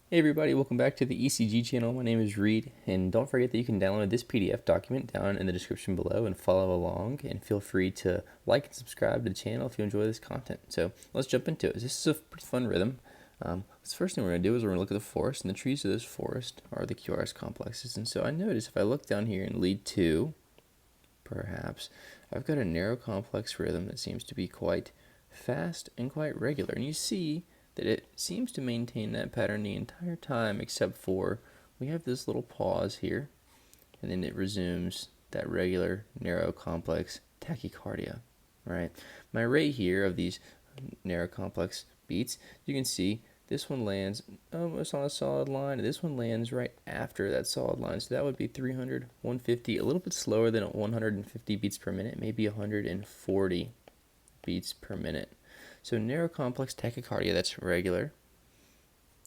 Hey everybody, welcome back to the ECG channel. My name is Reid, and don't forget that you can download this PDF document down in the description below and follow along, and feel free to like and subscribe to the channel if you enjoy this content. So let's jump into it. This is a pretty fun rhythm. The first thing we're going to do is we're going to look at the forest, and the trees of this forest are the QRS complexes. And so I notice if I look down here in lead 2, perhaps, I've got a narrow complex rhythm that seems to be quite fast and quite regular. And you see that it seems to maintain that pattern the entire time, except for we have this little pause here, and then it resumes that regular narrow complex tachycardia, right? My rate here of these narrow complex beats, you can see this one lands almost on a solid line, and this one lands right after that solid line. So that would be 300, 150, a little bit slower than 150 beats per minute, maybe 140 beats per minute. So narrow complex tachycardia, that's regular.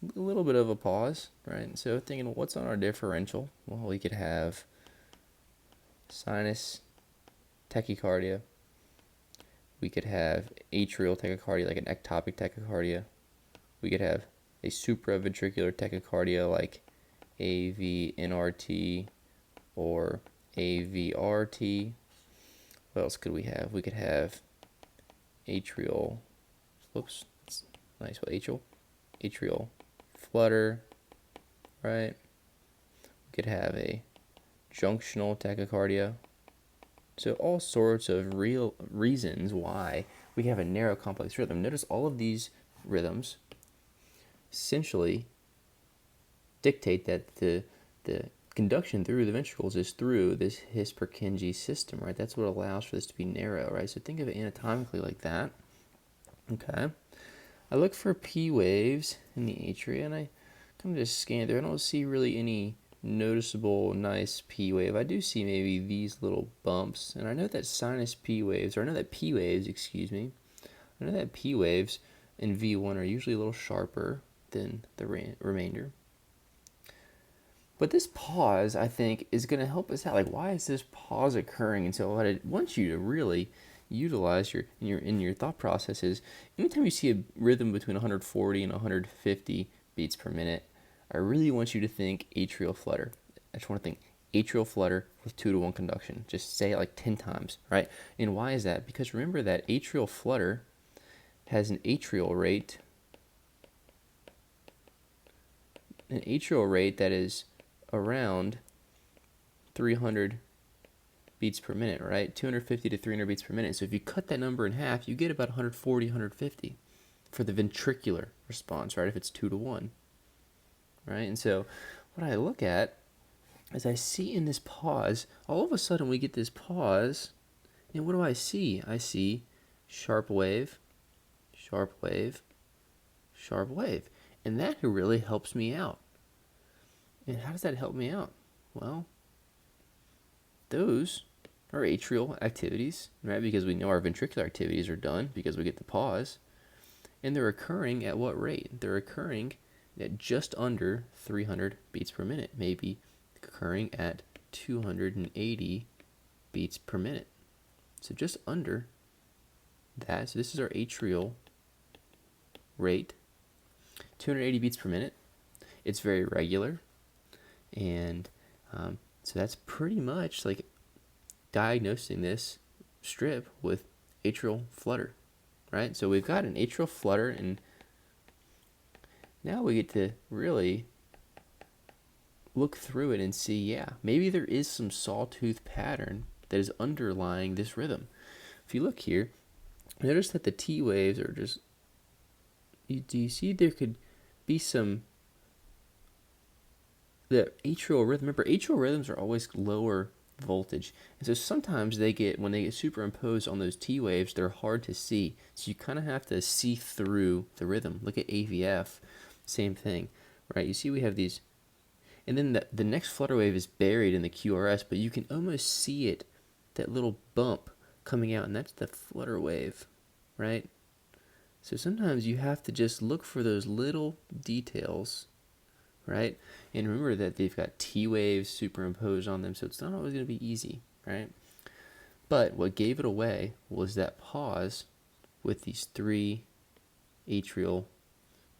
A little bit of a pause, right? So thinking, what's on our differential? Well, we could have sinus tachycardia. We could have atrial tachycardia, like an ectopic tachycardia. We could have a supraventricular tachycardia, like AVNRT or AVRT. What else could we have? We could have atrial, whoops, that's nice, atrial flutter, right? We could have a junctional tachycardia. So all sorts of real reasons why we have a narrow complex rhythm. Notice all of these rhythms essentially dictate that the conduction through the ventricles is through this His-Purkinje system, right? That's what allows for this to be narrow, right? So think of it anatomically like that. Okay. I look for P waves in the atria, and I kind of just scan through. I don't see really any noticeable nice P wave. I do see maybe these little bumps, and I know that sinus P waves, or I know that P waves, excuse me, I know that P waves in V1 are usually a little sharper than the remainder. But this pause, I think, is going to help us out. Like, why is this pause occurring? And so what I want you to really utilize in your thought process is, anytime you see a rhythm between 140 and 150 beats per minute, I really want you to think atrial flutter. I just want to think atrial flutter with 2-to-1 conduction. Just say it like 10 times, right? And why is that? Because remember that atrial flutter has an atrial rate that is around 300 beats per minute, right? 250 to 300 beats per minute. So if you cut that number in half, you get about 140, 150 for the ventricular response, right? If it's 2-to-1, right? And so what I look at is I see in this pause, all of a sudden we get this pause, and what do I see? I see sharp wave, sharp wave, sharp wave. And that really helps me out. And how does that help me out? Well, those are atrial activities, right? Because we know our ventricular activities are done because we get the pause. And they're occurring at what rate? They're occurring at just under 300 beats per minute, maybe occurring at 280 beats per minute. So just under that. So this is our atrial rate, 280 beats per minute. It's very regular. And so that's pretty much like diagnosing this strip with atrial flutter, right? So we've got an atrial flutter, and now we get to really look through it and see, yeah, maybe there is some sawtooth pattern that is underlying this rhythm. If you look here, notice that the T waves are just, do you see there could be some, the atrial rhythm, remember atrial rhythms are always lower voltage, and so sometimes when they get superimposed on those T waves, they're hard to see, so you kind of have to see through the rhythm. Look at AVF, same thing, right? You see we have these, and then the next flutter wave is buried in the QRS, but you can almost see it, that little bump coming out, and that's the flutter wave, right? So sometimes you have to just look for those little details, right? And remember that they've got T waves superimposed on them, so it's not always going to be easy, right? But what gave it away was that pause with these 3 atrial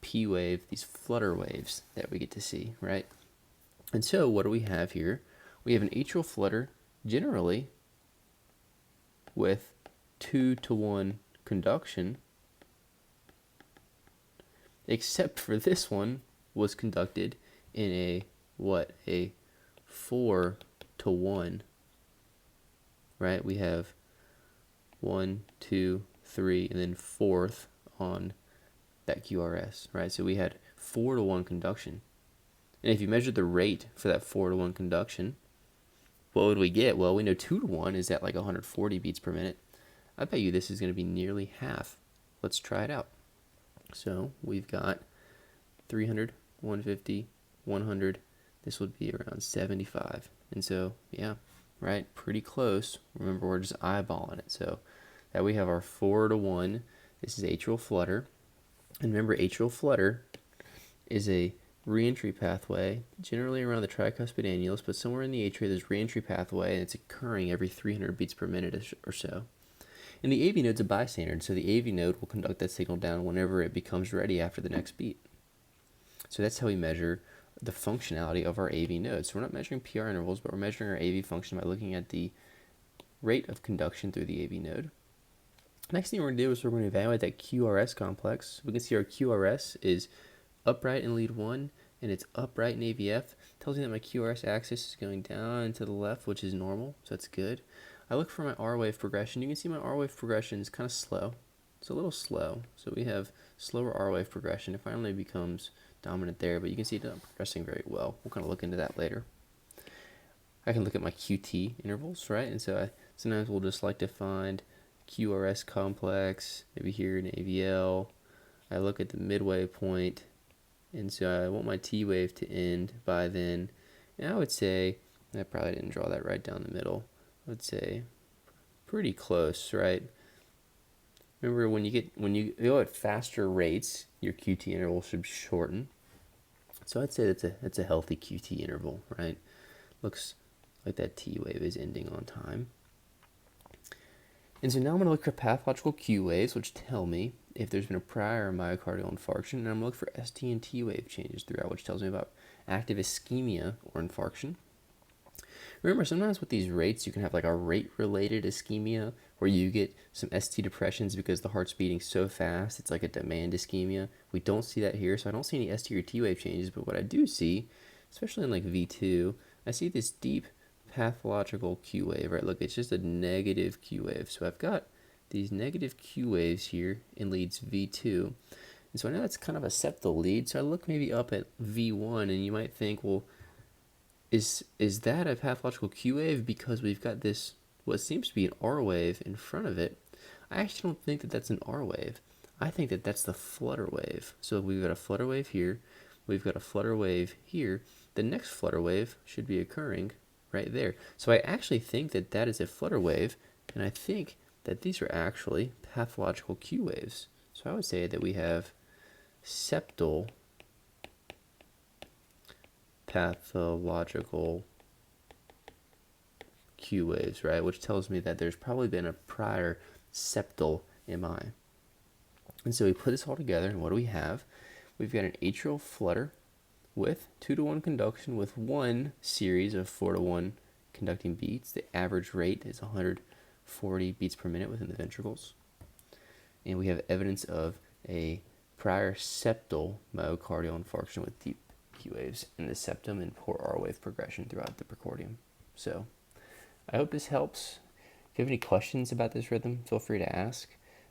P wave, these flutter waves that we get to see, right? And so what do we have here? We have an atrial flutter generally with 2-to-1 conduction, except for this one was conducted in a 4-to-1, right? We have 1, 2, 3, and then fourth on that QRS, right? So we had 4-to-1 conduction. And if you measure the rate for that 4-to-1 conduction, what would we get? Well, we know 2-to-1 is at like 140 beats per minute. I bet you this is going to be nearly half. Let's try it out. So we've got 300, 150, 100. This would be around 75. And so, yeah, right, pretty close. Remember, we're just eyeballing it. So that we have our 4-to-1. This is atrial flutter. And remember, atrial flutter is a reentry pathway, generally around the tricuspid annulus, but somewhere in the atria there's reentry pathway, and it's occurring every 300 beats per minute or so. And the AV node's a bystander, so the AV node will conduct that signal down whenever it becomes ready after the next beat. So that's how we measure the functionality of our AV node. So we're not measuring PR intervals, but we're measuring our AV function by looking at the rate of conduction through the AV node. Next thing we're going to do is we're going to evaluate that QRS complex. We can see our QRS is upright in lead 1, and it's upright in AVF. Tells me that my QRS axis is going down and to the left, which is normal, so that's good. I look for my R wave progression. You can see my R wave progression is kind of slow. It's a little slow. So we have slower R wave progression. It finally becomes dominant there, but you can see it's not progressing very well. We'll kind of look into that later. I can look at my QT intervals, right? And so sometimes we'll just like to find QRS complex, maybe here in AVL. I look at the midway point, and so I want my T wave to end by then. And I would say, I probably didn't draw that right down the middle. I would say pretty close, right? Remember, when you go at faster rates, your QT interval should shorten. So I'd say that's a healthy QT interval, right? Looks like that T wave is ending on time. And so now I'm going to look for pathological Q waves, which tell me if there's been a prior myocardial infarction, and I'm going to look for ST and T wave changes throughout, which tells me about active ischemia or infarction. Remember, sometimes with these rates, you can have like a rate-related ischemia, where you get some ST depressions because the heart's beating so fast, it's like a demand ischemia. We don't see that here, so I don't see any ST or T wave changes, but what I do see, especially in like V2, I see this deep pathological Q wave, right? Look, it's just a negative Q wave. So I've got these negative Q waves here in leads V2. And so I know that's kind of a septal lead, so I look maybe up at V1, and you might think, well, is that a pathological Q wave because we've got this, what seems to be an R wave in front of it? I actually don't think that that's an R wave. I think that that's the flutter wave. So we've got a flutter wave here, we've got a flutter wave here. The next flutter wave should be occurring right there. So I actually think that that is a flutter wave, and I think that these are actually pathological Q waves. So I would say that we have septal pathological Q waves, right? Which tells me that there's probably been a prior septal MI. And so we put this all together, and what do we have? We've got an atrial flutter with 2-to-1 conduction with one series of 4-to-1 conducting beats. The average rate is 140 beats per minute within the ventricles. And we have evidence of a prior septal myocardial infarction with deep Q waves in the septum and poor R wave progression throughout the precordium. So I hope this helps. If you have any questions about this rhythm, feel free to ask.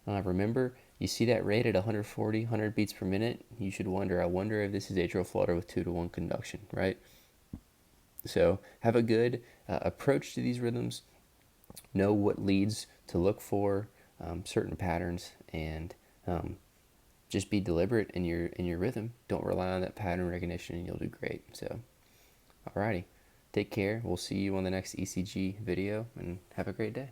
Remember, you see that rate at 140, 100 beats per minute, you should wonder, I wonder if this is atrial flutter with 2-to-1 conduction, right? So have a good approach to these rhythms. Know what leads to look for, certain patterns, and just be deliberate in your rhythm. Don't rely on that pattern recognition, and you'll do great. So, alrighty, take care. We'll see you on the next ECG video, and have a great day.